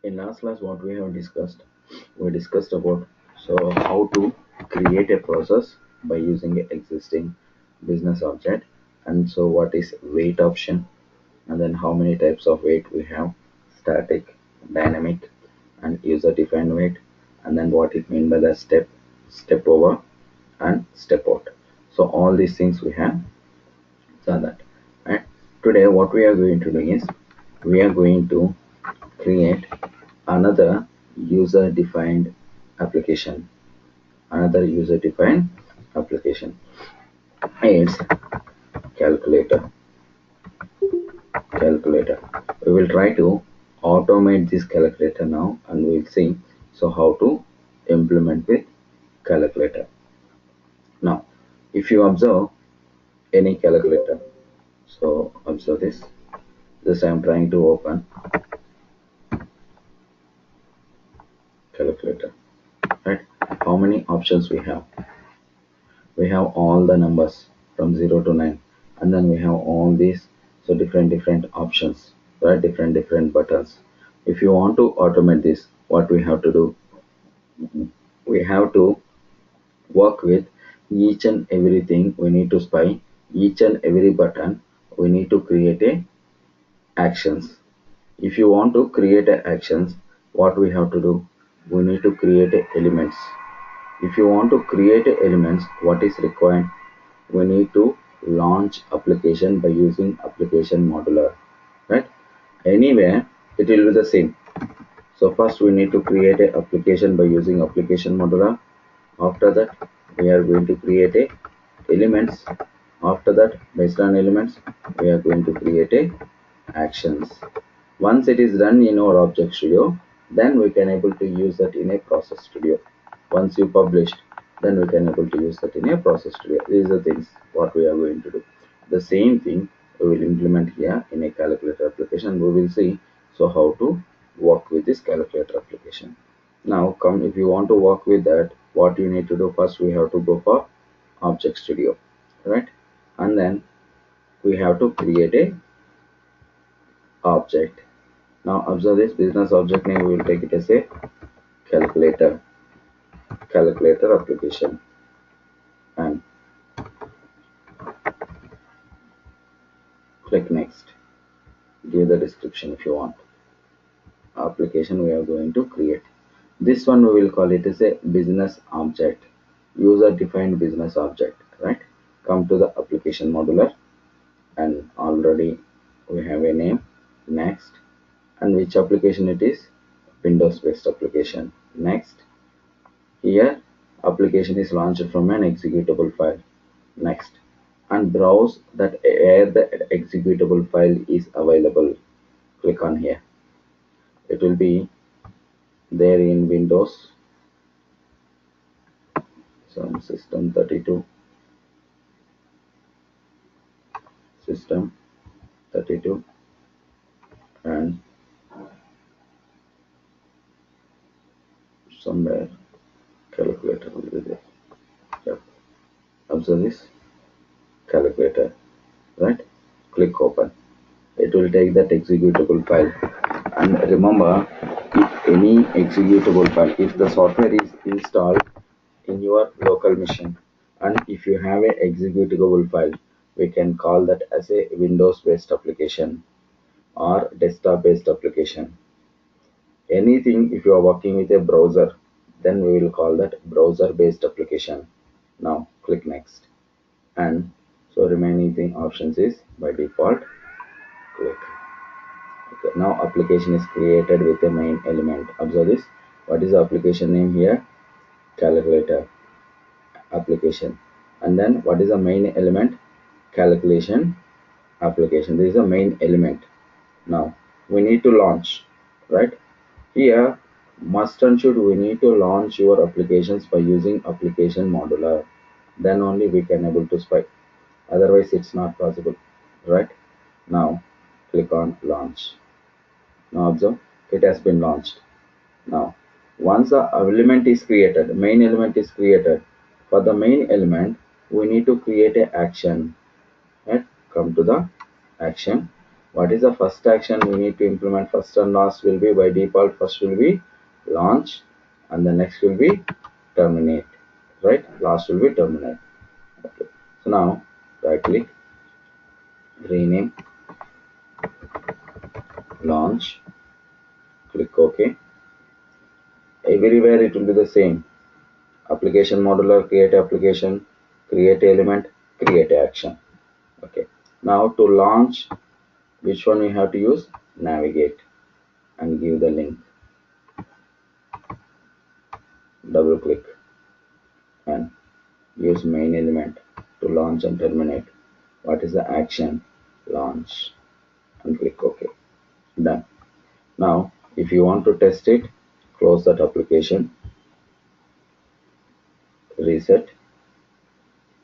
In last class, what we discussed about how to create a process by using an existing business object, and so what is wait option, and then how many types of wait we have: static, dynamic, and user defined wait, and then what it mean by the step over, and step out. So all these things we have done that. And today, what we are going to do is we are going to create another user defined application. Another user defined application is calculator. Calculator. We will try to automate this calculator now, and we'll see how to implement with calculator. Now, if you observe any calculator, so observe this I am trying to open calculator, right? How many options we have? We have all the numbers from 0 to 9, and then we have all these different options, right? Different buttons. If you want to automate this, what we have to do, we have to work with each and everything. We need to spy each and every button. We need to create a actions. If you want to create a actions, what we have to do, we need to create a elements. If you want to create a elements, what is required, we need to launch application by using application modular, right? Anywhere it will be the same. So first we need to create a application by using application modular. After that we are going to create a elements. After that, based on elements, we are going to create a actions. Once it is done in our object studio, then we can able to use that in a process studio. Once you published, then we can able to use that in a process studio. These are the things what we are going to do. The same thing we will implement here in a calculator application. We will see how to work with this calculator application. Now come, if you want to work with that, what you need to do, first we have to go for object studio, right? And then we have to create a object. Now observe this business object name, we will take it as a calculator application, and click next. Give the description if you want. Application we are going to create. This one we will call it as a business object, user defined business object, right? Come to the application modular, and already we have a name. Next, and which application it is, Windows based application. Next, here application is launched from an executable file. Next, and browse that where the executable file is available. Click on here. It will be there in Windows, some system 32, system 32, and somewhere calculator will be there. Yep. Observe this calculator, right? Click open. It will take that executable file, and remember, if any executable file, if the software is installed in your local machine, and if you have a executable file, we can call that as a Windows based application or desktop based application. Anything, if you are working with a browser, then we will call that browser based application. Now click next, and remaining thing options is by default. Click. Okay, now application is created with a main element. Observe this. What is the application name here? Calculator application. And then what is the main element? Calculation application. This is the main element. Now we need to launch, right? Here must and should we need to launch your applications by using application modular. Then only we can able to spy. Otherwise it's not possible, right? Now click on launch. Now observe, it has been launched. Now once the element is created, main element is created, for the main element, we need to create a action, right? Come to the action. What is the first action we need to implement? First and last will be, by default, first will be launch and the next will be terminate, right? Last will be terminate. Okay. So now right click, rename, launch, click OK. Everywhere it will be the same. Application modular, create application, create element, create action. Okay. Now to launch, which one we have to use? Navigate and give the link. Double click and use main element to launch and terminate. What is the action? Launch and click OK. Done. Now if you want to test it, close that application, reset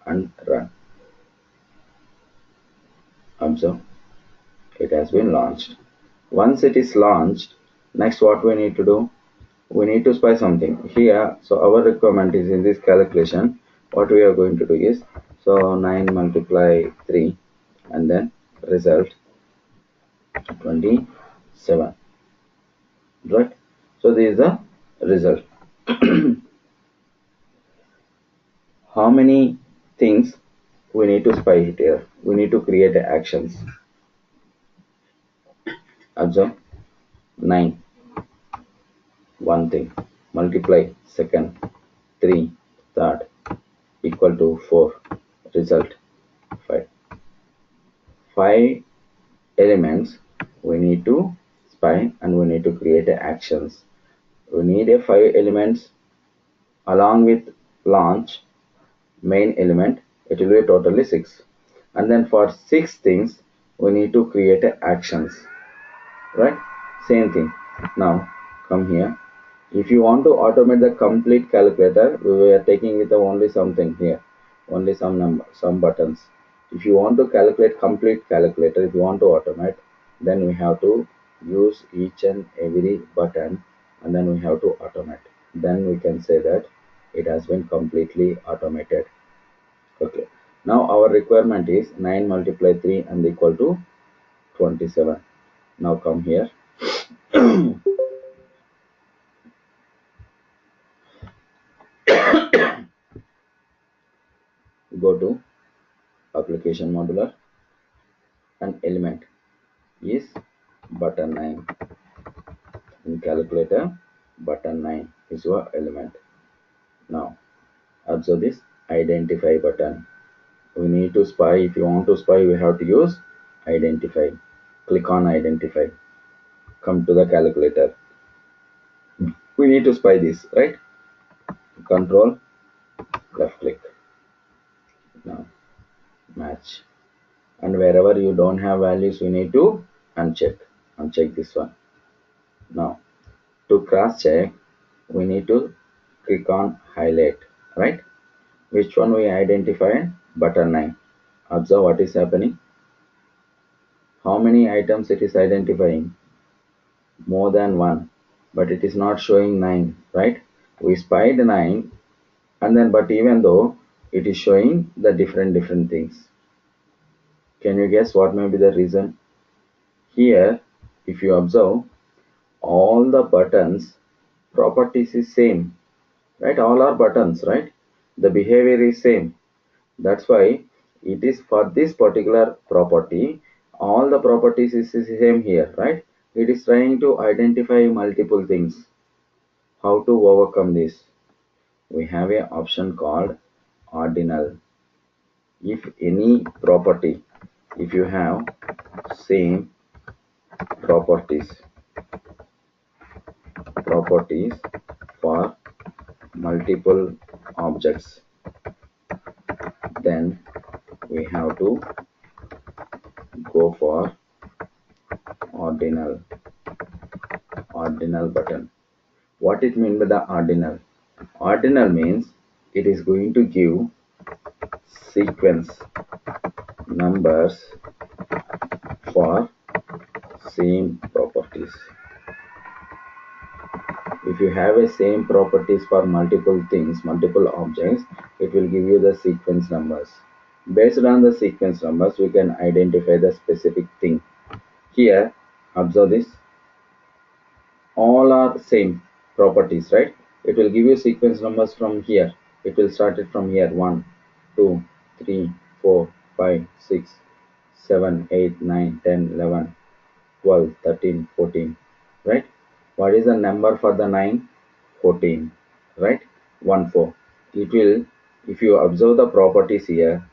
and run. Observe, it has been launched. Once it is launched, next what we need to do? We need to spy something here. So our requirement is in this calculation. What we are going to do is, so 9 multiply 3 and then result 27, right? So this is the result. How many things we need to spy here? We need to create actions. Observe, 9, one thing, multiply second, 3 third, equal to 4, result 5. 5 elements we need to spy and we need to create actions. We need a 5 elements along with launch main element, it will be totally 6, and then for 6 things we need to create actions, right? Same thing. Now come here. If you want to automate the complete calculator, we are taking with only something here, only some number, some buttons. If you want to calculate complete calculator, if you want to automate, then we have to use each and every button and then we have to automate. Then we can say that it has been completely automated. Okay. Now our requirement is 9 multiply 3 and equal to 27. Now come here. Go to application modular and element is button 9. In calculator, button 9 is your element. Now observe this identify button. We need to spy. If you want to spy, we have to use identify. Click on identify. Come to the calculator. We need to spy this, right? Control left click. Now match. And wherever you don't have values, we need to uncheck this one. Now to cross check, we need to click on highlight, right? Which one we identify? Button 9. Observe what is happening. How many items it is identifying? More than one, but it is not showing 9, right? We spied 9 and then, but even though it is showing the different things. Can you guess what may be the reason? Here, if you observe, all the buttons properties is same, right? All are buttons, right? The behavior is same. That's why it is for this particular property, all the properties is same here, right? It is trying to identify multiple things. How to overcome this? We have an option called ordinal. If any property, if you have same properties for multiple objects, then we have to go for ordinal button. What it means by the ordinal? Ordinal means it is going to give sequence numbers for same properties. If you have a same properties for multiple things, multiple objects, it will give you the sequence numbers. Based on the sequence numbers, we can identify the specific thing. here observe this, all are same properties, right? It will give you sequence numbers from here. It will start it from here, 1 2 3 4 5 6 7 8 9 10 11 12 13 14, right? What is the number for the 9? 14, right? 1 4. It will, if you observe the properties here,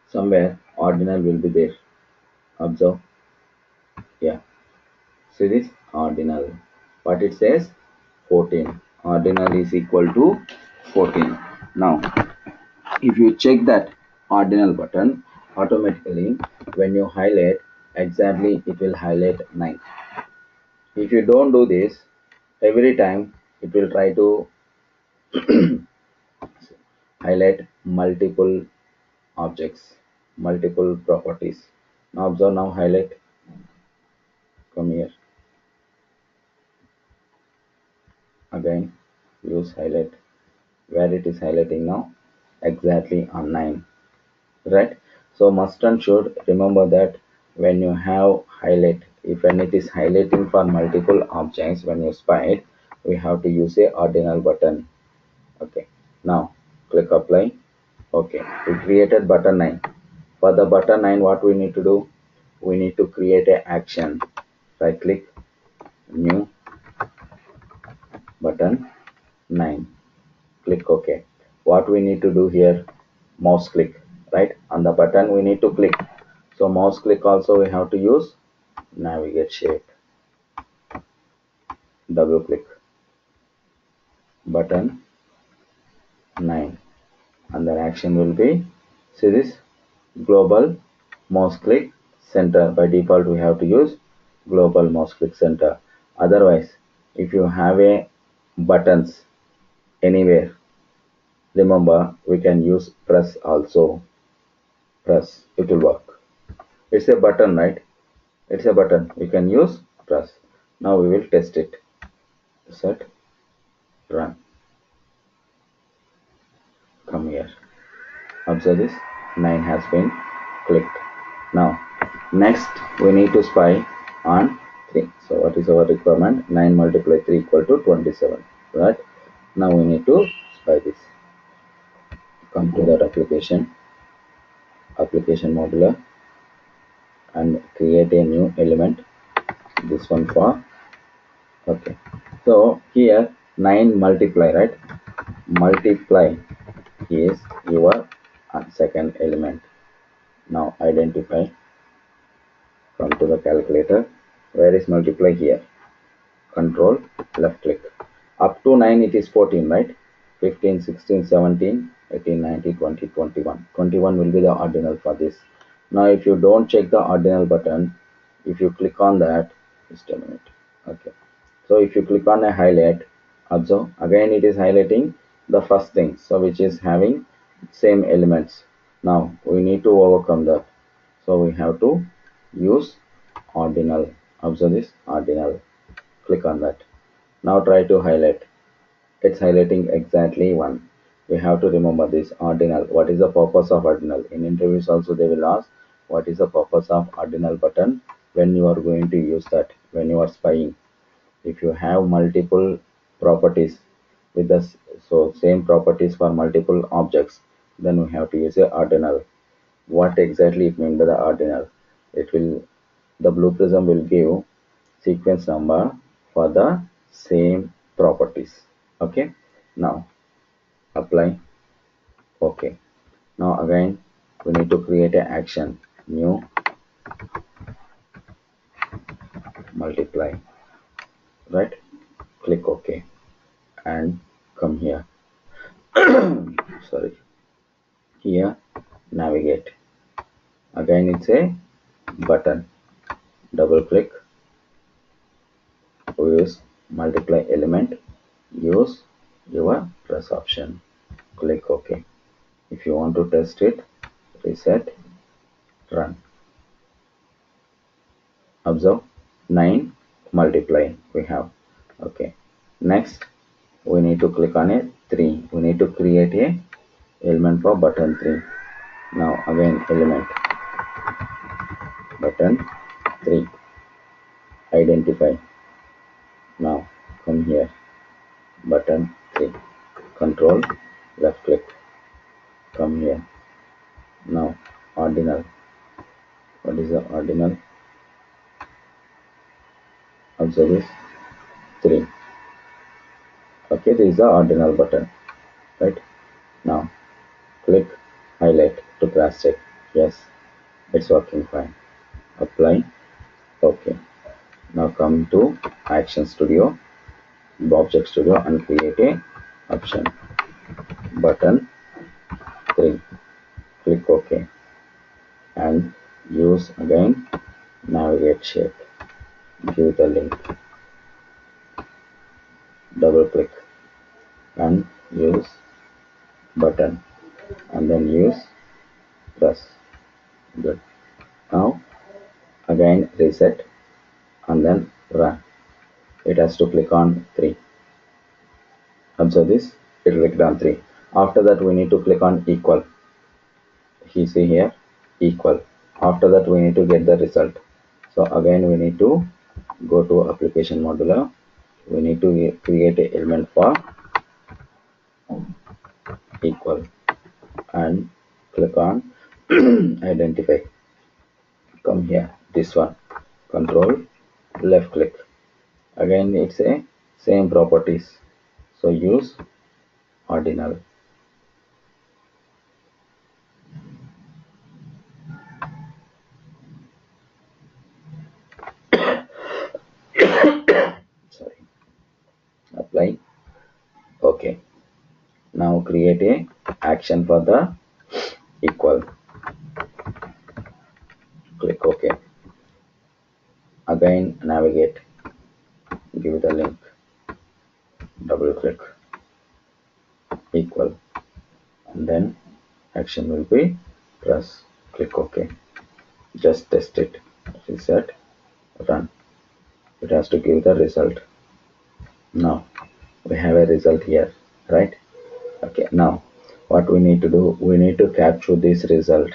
somewhere ordinal will be there. Observe, yeah, see this ordinal, what it says, 14. Ordinal is equal to 14. Now if you check that ordinal button, automatically when you highlight, exactly it will highlight 9. If you don't do this, every time it will try to highlight multiple objects, multiple properties. Now observe, now highlight, come here, again use highlight, where it is highlighting now, exactly on 9, right? So must and should remember that when you have highlight, if when it is highlighting for multiple objects, when you spy it, we have to use a ordinal button. Okay, now click apply. Okay, we created button 9. For the button 9, what we need to do, we need to create a action. Right click, new, button 9, click OK. What we need to do here, mouse click, right? On the button we need to click. So mouse click also we have to use navigate shape, double click, button 9, and the action will be, see this, global mouse click center. By default we have to use global mouse click center. Otherwise, if you have a buttons anywhere, remember we can use press also. Press, it will work. It's a button, right? It's a button, we can use press. Now we will test it. Set, run, come here, observe this, 9 has been clicked. Now next we need to spy on 3. So what is our requirement? 9 multiply 3 equal to 27, right? Now we need to spy this. Come to that application, application modular, and create a new element, this one for, okay. So here 9 multiply, right? Multiply is your second element. Now identify, come to the calculator, where is multiply? Here, control left click, up to 9 it is 14, right? 15 16 17 18 19 20 21, 21 will be the ordinal for this. Now if you don't check the ordinal button, if you click on that, just a minute, okay. So if you click on a highlight, observe, again it is highlighting the first thing, so which is having same elements. Now we need to overcome that, so we have to use ordinal. Observe this, ordinal, click on that. Now try to highlight, it's highlighting exactly 1. We have to remember this ordinal. What is the purpose of ordinal? In interviews also they will ask, what is the purpose of ordinal button when you are going to use that, when you are spying. If you have multiple properties with the same properties for multiple objects, then we have to use a ordinal. What exactly it means by the ordinal? It will, the blue prism will give sequence number for the same properties. Okay, now apply, okay. Now again we need to create an action, new, multiply, right? Click OK and come here. Sorry, here navigate, again it's a button, double click, use multiply element, use your press option, click OK. If you want to test it, reset, run, observe, 9 multiply we have, okay. Next we need to click on a 3, we need to create a element for button 3. Now again element, button 3. Identify. Now come here, button 3. Control, left click, come here. Now ordinal. What is the ordinal? Also this 3. Okay, this is the ordinal button, right? Now click highlight to cross check. Yes, it's working fine. Apply. Okay. Now come to Action Studio, Object Studio, and create a option. Button 3. Click OK and use again navigate shape. Give the link. Double click and use button and then use press. Good. Now again reset and then run. It has to click on 3. Observe this, it clicked on 3. After that we need to click on equal. You see here equal. After that we need to get the result. So again we need to go to application modular. We need to create an element for equal and click on identify. Come here, this one, control left click. Again it's a same properties, so use ordinal. Sorry. Apply. Okay. Now create a action for the equal. Click OK. Again navigate. Give the link. Double click. Equal. And then action will be press. Click OK. Just test it. Reset. Run. It has to give the result. Now we have a result here, right? Okay. Now what we need to do, we need to capture this result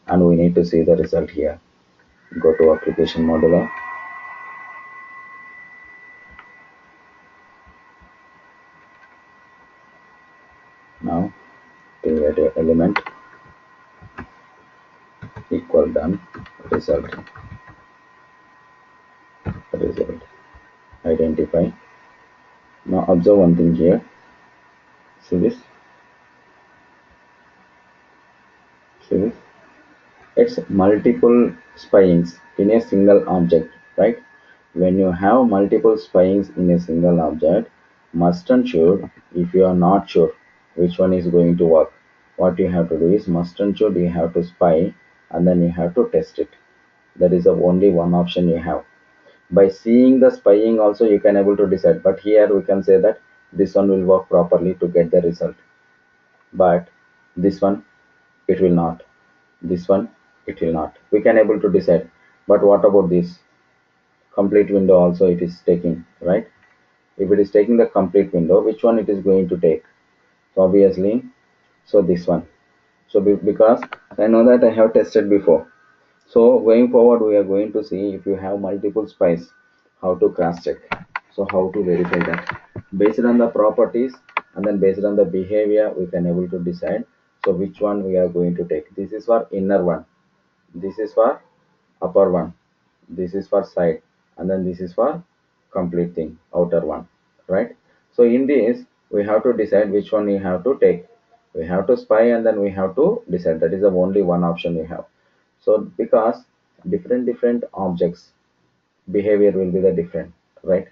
and we need to see the result here. Go to application modular. Now create an element equal done result. Identify. Now observe one thing here. See this? See this? It's multiple spyings in a single object, right? When you have multiple spyings in a single object, must and should, if you are not sure which one is going to work, what you have to do is must and should you have to spy and then you have to test it. That is the only one option you have. By seeing the spying also you can able to decide, but here we can say that this one will work properly to get the result, but this one it will not, this one it will not, we can able to decide. But what about this complete window also it is taking, right? If it is taking the complete window, which one it is going to take? So obviously, so this one. So because I know that I have tested before, so going forward we are going to see if you have multiple spies, how to cross check. So how to verify that? Based on the properties and then based on the behavior we can able to decide. So which one we are going to take? This is for inner one, this is for upper one, this is for side, and then this is for complete thing, outer one, right? So in this we have to decide which one you have to take. We have to spy and then we have to decide. That is the only one option we have. So because different objects behavior will be the different, right?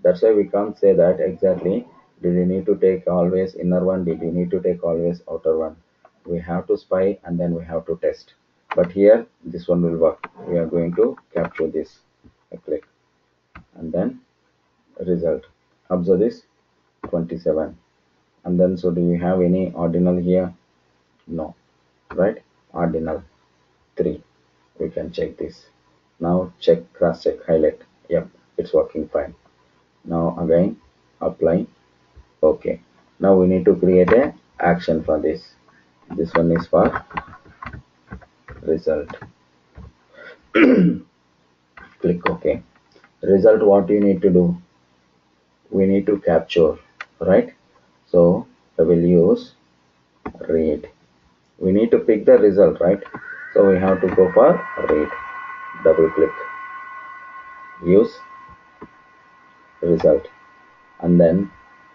That's why we can't say that exactly did you need to take always inner one, did you need to take always outer one. We have to spy and then we have to test. But here this one will work. We are going to capture this. I click and then result. Observe this 27. And then so do you have any ordinal here? No, right? Ordinal 3. We can check this. Now check, cross check, highlight. Yep, it's working fine. Now again apply. Okay. Now we need to create a action for this. This one is for result. Click OK. Result, what you need to do, we need to capture, right? So I will use read. We need to pick the result, right? So we have to go for read. Double click, use result, and then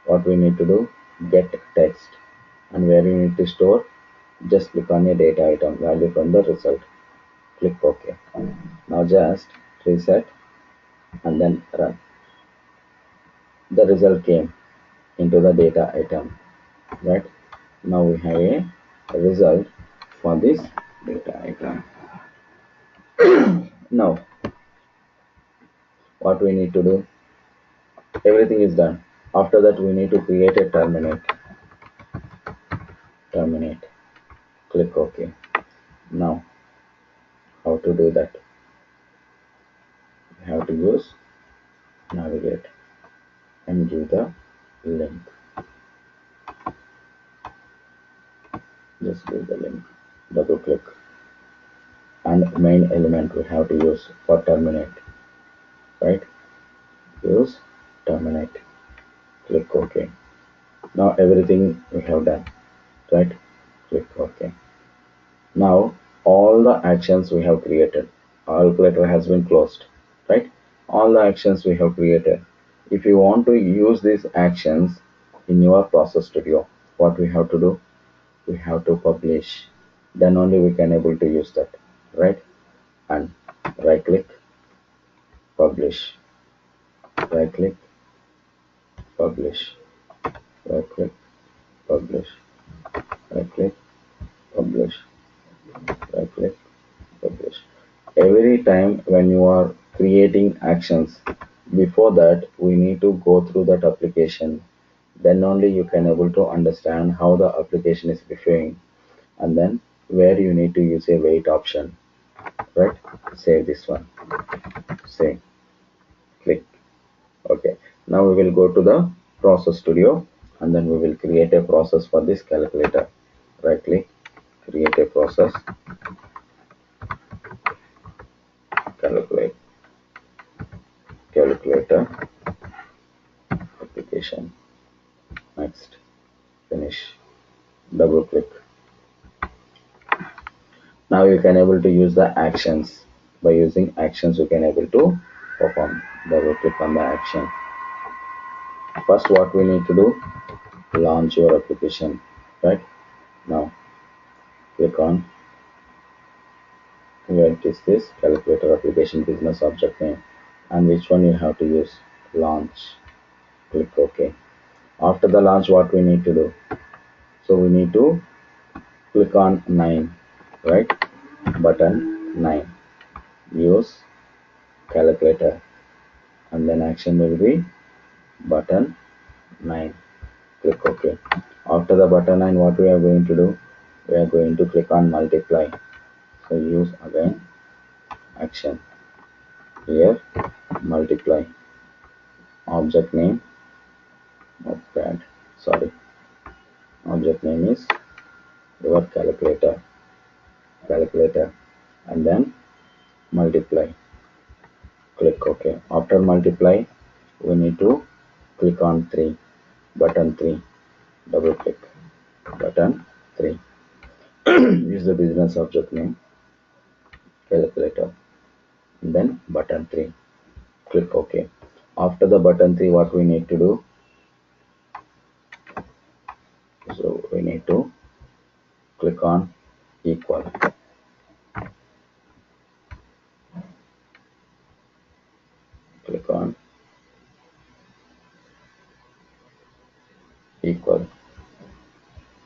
what we need to do, get text, and where you need to store, just click on a data item value from the result. Click OK. Now just reset and then run. The result came into the data item, right? Now we have a result for this data item. Now what we need to do, everything is done. After that we need to create a terminate. Click OK. Now how to do that, we have to use navigate and give the link. Just give the link, double click, and main element we have to use for terminate, right? Use terminate. Click OK. Now everything we have done, right? Click OK. Now all the actions we have created, calculator has been closed, right? All the actions we have created. If you want to use these actions in your process studio, what we have to do, we have to publish. Then only we can able to use that, right? And right click, publish. Right click, publish. Right click, publish. Right click, publish. Right click, publish. Every time when you are creating actions, before that we need to go through that application. Then only you can able to understand how the application is behaving, and then where you need to use a wait option, right? Save this one, save, click OK. Now we will go to the process studio, and then we will create a process for this calculator. Right click, create a process, calculator application. Next, finish, double click. Now you can able to use the actions. By using actions you can able to perform. Double click on the action. First what we need to do, launch your application, right? Now click on, where it is this calculator application business object name, and which one you have to use, launch. Click OK. After the launch what we need to do, so we need to click on 9, right? Button 9, use calculator, and then action will be button 9. Click OK. After the button 9 what we are going to do, we are going to click on multiply. So use again action, here multiply, object name, notepad, sorry, object name is your calculator, and then multiply. Click OK. After multiply we need to click on 3, button 3, double click, button 3. Use the business object name, calculator, and then button 3. Click OK. After the button 3 what we need to do, so we need to click on equal, click on equal.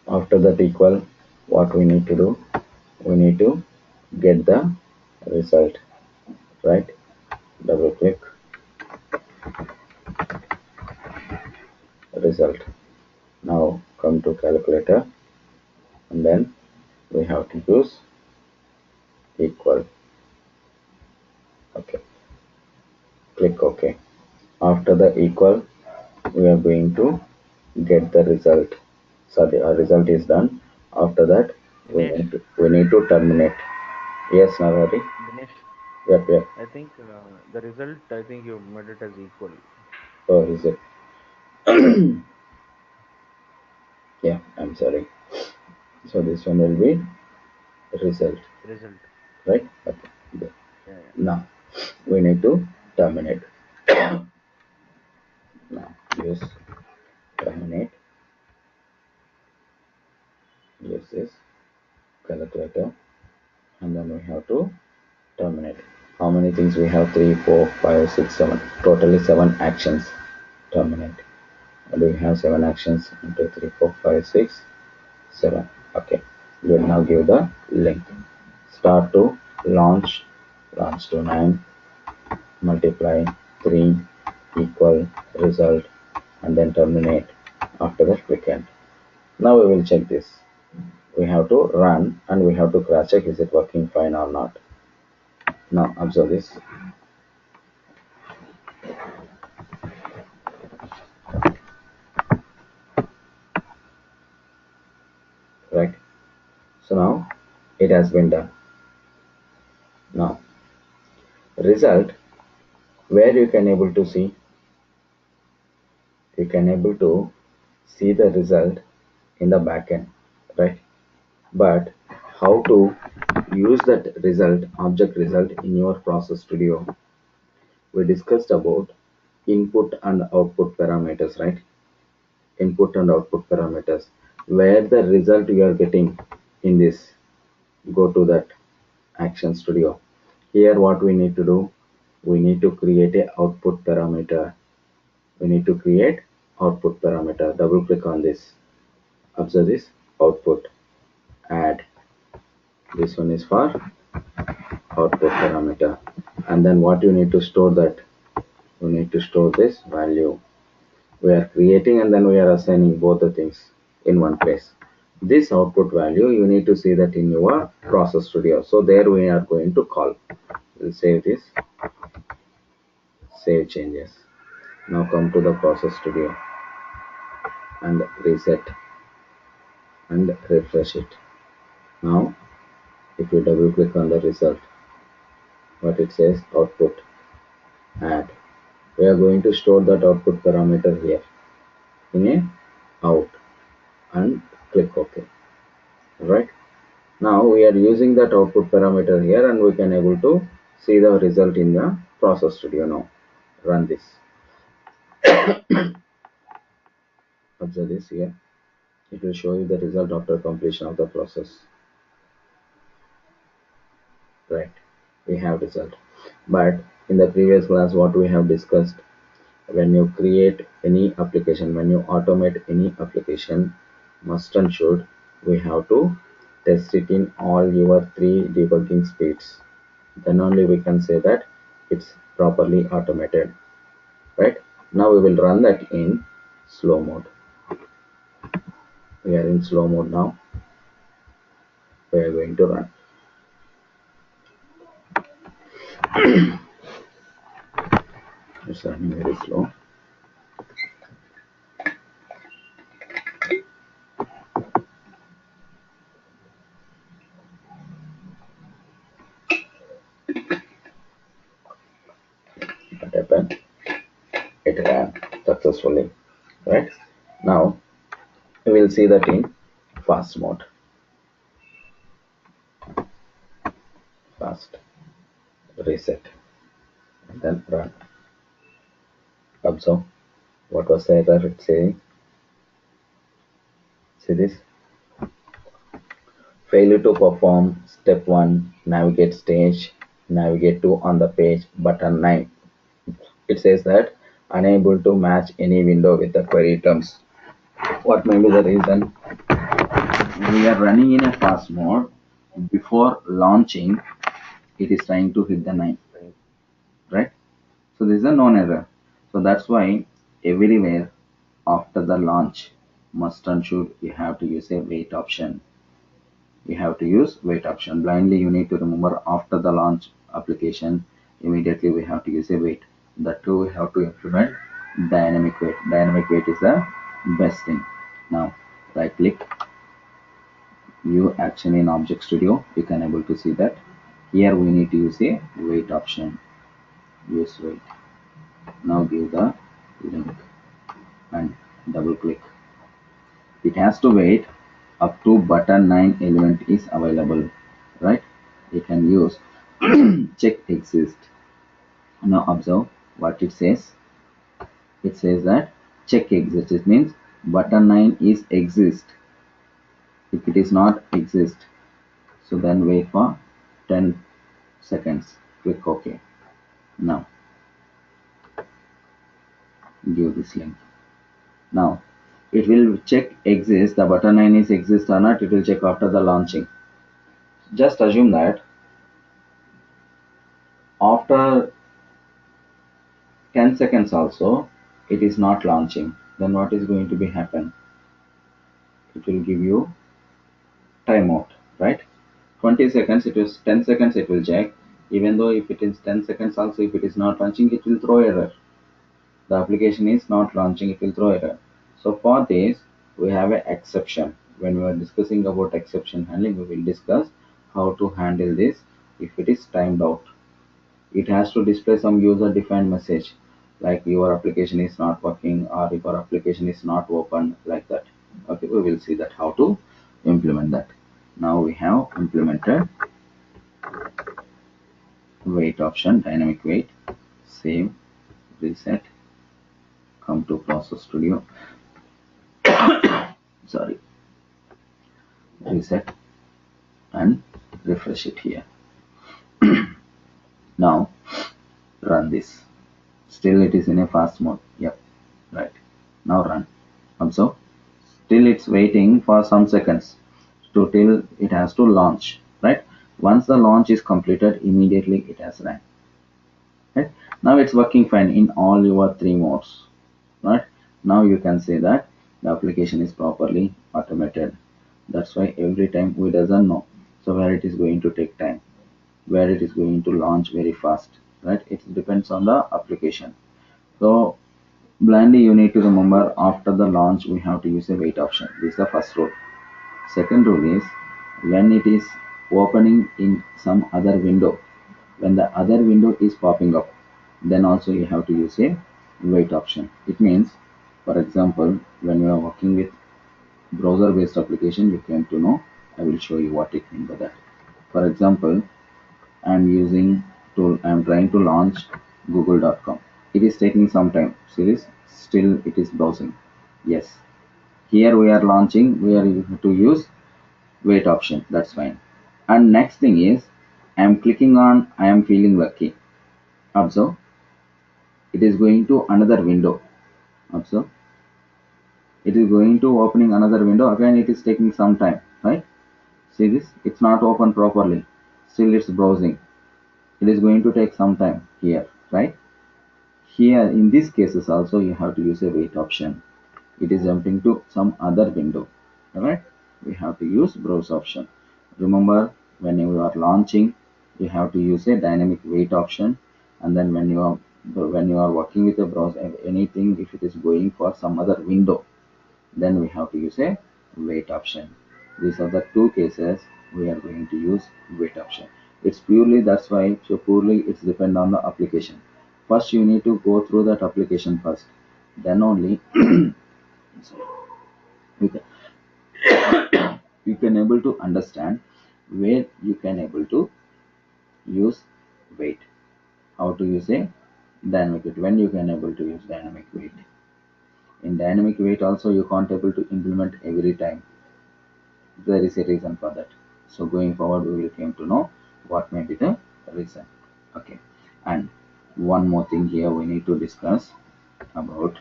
After that equal, what we need to do, we need to get the result, right? Double click, result. Now come to calculator, and then we have to use equal. Okay, click OK. After the equal we are going to get the result. So the result is done. After that we need to terminate. Yes, Navari. Dinesh, Yep, yep. I think the result, I think you made it as equal. Oh, is it? Yeah, I'm sorry. So this one will be result, Result. right? Okay. Good. Yeah, yeah. Now we need to terminate. Now use terminate. Use this calculator, and then we have to terminate. How many things we have? 3, 4, 5, 6, 7. Totally 7 actions. Terminate. Do we have 7 actions? 1, 2, 3, 4, 5, 6, 7. Okay. Good. Now give the link. Start to launch. Launch to 9. Multiply 3 equal result, and then terminate. After that click end. Now we will check this. We have to run and we have to cross check is it working fine or not. Now observe this. Right. So now it has been done. Now result, where you can able to see, you can able to see the result in the backend, right? But how to use that result, object result in your process studio? We discussed about input and output parameters, right? Input and output parameters. Where the result you are getting in this, go to that action studio. Here what we need to do, we need to create a output parameter. We need to create output parameter. Double click on this. Observe this output. Add. This one is for output parameter. And then what you need to store that? You need to store this value. We are creating and then we are assigning both the things in one place. This output value you need to see that in your process studio. So there we are going to call. We'll save this. Save changes. Now come to the process studio and reset and refresh it. Now if you double click on the result, what it says, output, add. We are going to store that output parameter here in a out and click OK. Right. Now we are using that output parameter here and we can able to see the result in the process studio. Now run this. Observe this here. It will show you the result after completion of the process. Right. We have result. But in the previous class what we have discussed, when you create any application, when you automate any application, must and should we have to test it in all your 3 debugging speeds. Then only we can say that it's properly automated. Right. Now we will run that in slow mode. We are in slow mode now. We are going to run. It's running very slow. What happened? It ran successfully. Right. Now we will see that in fast mode. Fast. Reset. And then run. Observe what was the error it's saying. See this? Failure to perform step 1, navigate stage, navigate to on the page, button 9. It says that unable to match any window with the query terms. What may be the reason? We are running in a fast mode. Before launching, it is trying to hit the 9, Right. right? So this is a known error. So that's why everywhere after the launch, must and should, you have to use a wait option. You have to use wait option. Blindly you need to remember after the launch application, immediately we have to use a wait. That too we have to implement dynamic wait. Dynamic wait is the best thing. Now right click, view action in object studio. You can able to see that Here we need to use a wait option. Use wait. Now give the link and double click. It has to wait up to button 9 element is available, right? You can use check exist. Now observe what it says. It says that check exist. It means button 9 is exist. If it is not exist, so then wait for 10 seconds. Click OK. Now give this link. Now it will check exist. The button 9 is exist or not. It will check after the launching. Just assume that after 10 seconds also it is not launching. Then what is going to be happen? It will give you timeout, right? 20 seconds, it is 10 seconds, it will check. Even though if it is 10 seconds also, if it is not launching, it will throw error. The application is not launching, it will throw error. So for this, we have an exception. When we are discussing about exception handling, we will discuss how to handle this if it is timed out. It has to display some user defined message like your application is not working or your application is not open, like that. Okay, we will see that how to implement that. Now we have implemented wait option, dynamic wait. Save, reset, come to process studio, sorry, reset and refresh it here. Now run this. Still it is in a fast mode. Yep, right. Now run. Observe. Still it's waiting for some seconds to till it has to launch, right? Once the launch is completed, immediately it has run. Right? Now it's working fine in all your three modes. Right? Now you can say that the application is properly automated. That's why every time we doesn't know. So where it is going to take time, where it is going to launch very fast, right? It depends on the application. So blindly you need to remember after the launch we have to use a wait option. This is the first rule. Second rule is when it is opening in some other window, when the other window is popping up, then also you have to use a wait option. It means, for example, when you are working with browser based application, you came to know. I will show you what it means by that. For example, I'm trying to launch google.com. It is taking some time. See this? Still it is browsing. Yes. Here we are launching, we are to use wait option. That's fine. And next thing is I am clicking on I am feeling lucky. Observe. It is going to another window. Observe. It is going to opening another window. Again it is taking some time, right? See this? It's not open properly. Still it's browsing. It is going to take some time here, right? Here in these cases also you have to use a wait option. It is jumping to some other window. Alright? We have to use browse option. Remember, when you are launching, you have to use a dynamic wait option, and then when you are working with a browser, anything if it is going for some other window, then we have to use a wait option. These are the two cases we are going to use wait option. It's purely, that's why so purely it's depend on the application. First you need to go through that application first, then only you can, you can able to understand where you can able to use wait, how to use a dynamic wait, when you can able to use dynamic wait. In dynamic wait also you can't able to implement every time. There is a reason for that. So going forward we will came to know what may be the reason. Okay, and one more thing here we need to discuss about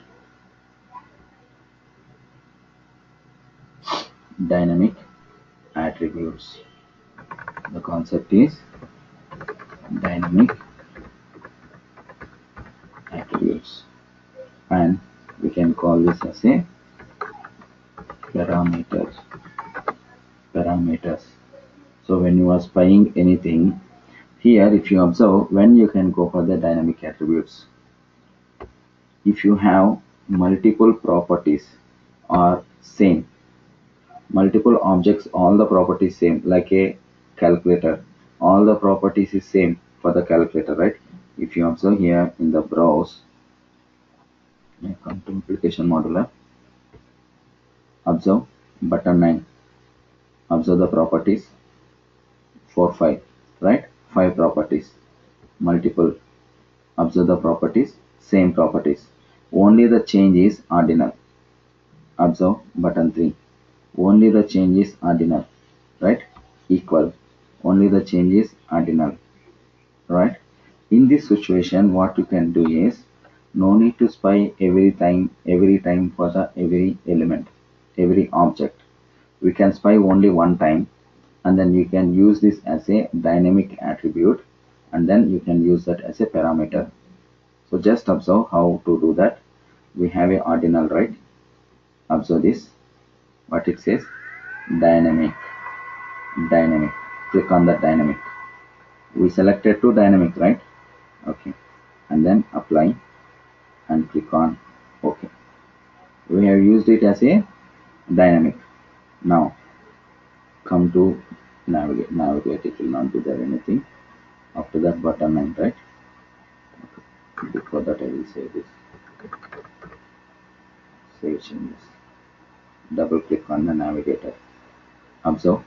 dynamic attributes. The concept is dynamic attributes, and we can call this as a parameters. So when you are spying anything, here if you observe, when you can go for the dynamic attributes, if you have multiple properties are same, multiple objects, all the properties same, like a calculator, all the properties is same for the calculator, right? If you observe here in the browse, come to application modular, observe button 9, observe the properties 4 5, right? 5 properties, multiple, observe the properties, same properties, only the change is ordinal. Observe button 3, only the change is ordinal, right? Equal, only the change is ordinal, right? In this situation, what you can do is no need to spy every time for the every element, every object. We can spy only one time, and then you can use this as a dynamic attribute, and then you can use that as a parameter. So just observe how to do that. We have a ordinal, right? Observe this, what it says, dynamic, dynamic. Click on the dynamic. We selected to dynamic, right? Okay, and then apply and click on OK. We have used it as a dynamic. Now come to navigate, it will not be there anything. After that button 9, right? Okay. Before that I will save this. Save changes. Double click on the navigator. Observe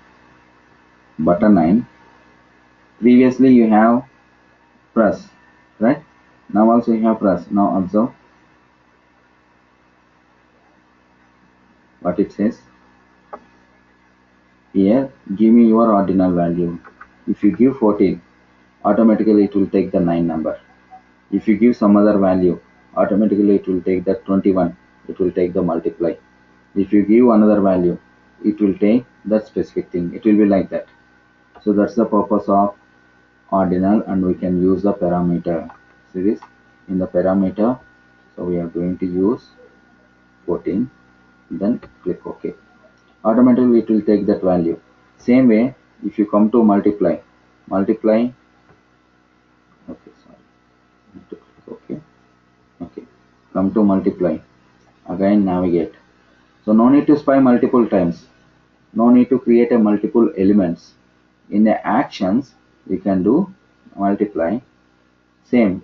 button 9. Previously you have press, right? Now also you have press. Now observe what it says. Here, give me your ordinal value. If you give 14, automatically it will take the 9 number. If you give some other value, automatically it will take the 21. It will take the multiply. If you give another value, it will take that specific thing. It will be like that. So that's the purpose of ordinal, and we can use the parameter. See this in the parameter. So we are going to use 14. Then click OK. Automatically it will take that value. Same way, if you come to multiply, okay, sorry, okay, okay, come to multiply, again navigate. So no need to spy multiple times, no need to create a multiple elements. In the actions, we can do multiply, sorry,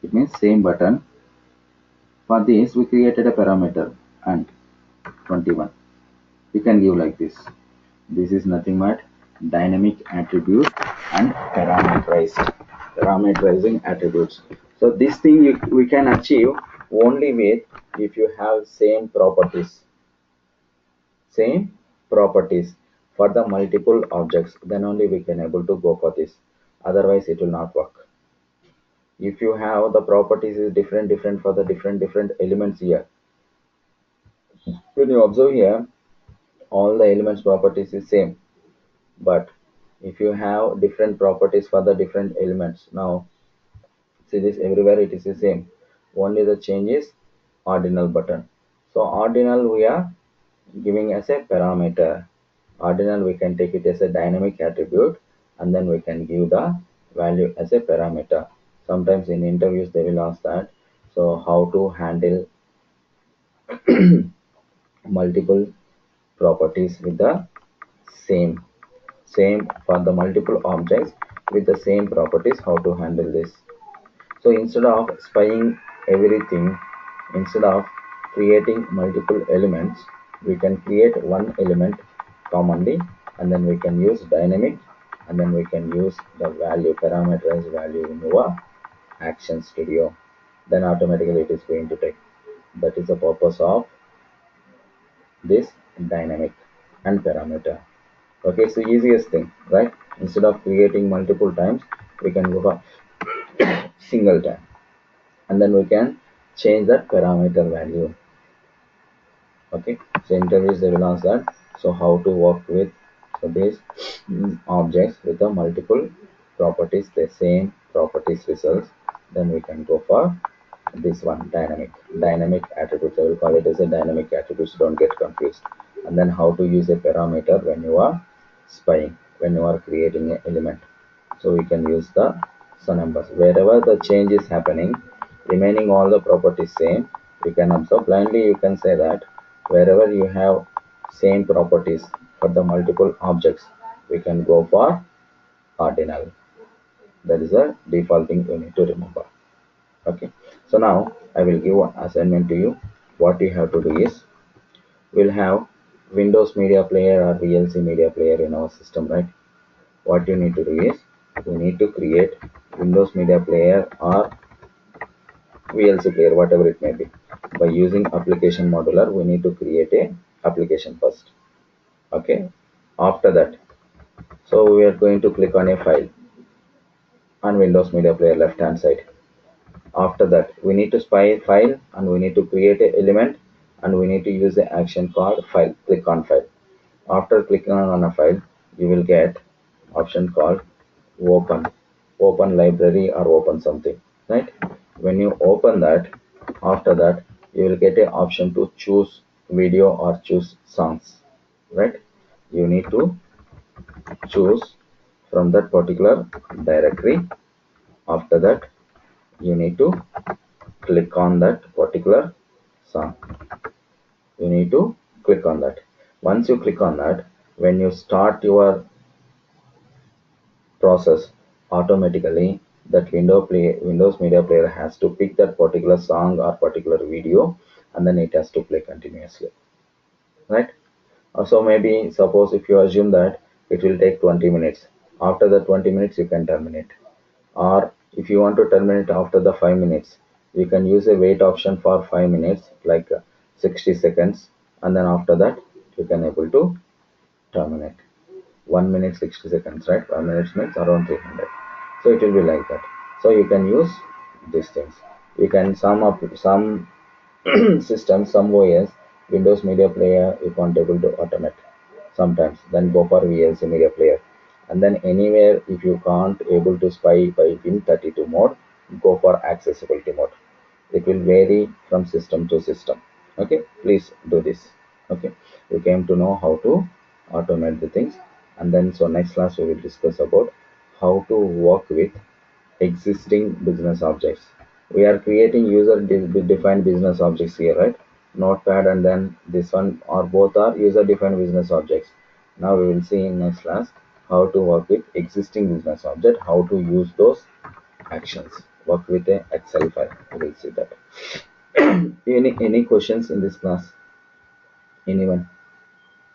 it means same button. For this, we created a parameter and 21. You can give like this. This is nothing but dynamic attribute and parameterizing attributes. So this thing we can achieve only with if you have same properties for the multiple objects, then only we can able to go for this. Otherwise it will not work. If you have the properties is different for the different elements here, when you observe here, all the elements properties is same. But if you have different properties for the different elements, now see this, everywhere it is the same, only the change is ordinal button. So ordinal we are giving as a parameter. Ordinal we can take it as a dynamic attribute, and then we can give the value as a parameter. Sometimes in interviews they will ask that, so how to handle multiple properties with the same for the multiple objects with the same properties, how to handle this. So instead of spying everything, instead of creating multiple elements, we can create one element commonly, and then we can use dynamic, and then we can use the value, parameterized value in our action studio. Then automatically it is going to take. That is the purpose of this dynamic and parameter. Okay, so easiest thing, right? Instead of creating multiple times, we can go for single time, and then we can change that parameter value. Okay, so interviews they will ask that, so how to work with so these objects with the multiple properties, the same properties results, then we can go for this one, dynamic attributes. I will call it as a dynamic attributes, don't get confused. And then how to use a parameter when you are spying, when you are creating an element. So we can use the some numbers wherever the change is happening, remaining all the properties same. We can observe blindly, you can say that wherever you have same properties for the multiple objects, we can go for ordinal. That is a default thing you need to remember. Okay. So now I will give one assignment to you. What you have to do is, we'll have Windows Media Player or VLC Media Player in our system, right? What you need to do is, we need to create Windows Media Player or VLC player, whatever it may be. By using application modular, we need to create a application first. Okay. After that, so we are going to click on a file on Windows Media Player left hand side. After that, we need to spy file and we need to create an element and we need to use the action called file. Click on file. After clicking on a file, you will get option called open. Open library or open something. Right? When you open that, after that, you will get an option to choose video or choose songs. Right? You need to choose from that particular directory. After that, you need to click on that particular song. You need to click on that. Once you click on that, when you start your process, automatically that Windows Media Player has to pick that particular song or particular video, and then it has to play continuously, right? So maybe suppose if you assume that it will take 20 minutes, after the 20 minutes you can terminate. Or if you want to terminate after the 5 minutes, you can use a wait option for 5 minutes, like 60 seconds, and then after that you can able to terminate. 1 minute 60 seconds, right? 5 minutes means around 300. So it will be like that. So you can use these things. You can sum up some systems, some OS, Windows Media Player you can't able to automate sometimes. Then go for VLC Media Player. And then anywhere if you can't able to spy by Win32 mode, go for accessibility mode. It will vary from system to system. Okay, please do this. Okay, you came to know how to automate the things, and then so next class we will discuss about how to work with existing business objects. We are creating user defined business objects here, right? Notepad and then this one or both are user defined business objects. Now we will see in next class how to work with existing business object, how to use those actions. Work with a Excel file. We will see that. Any questions in this class? Anyone?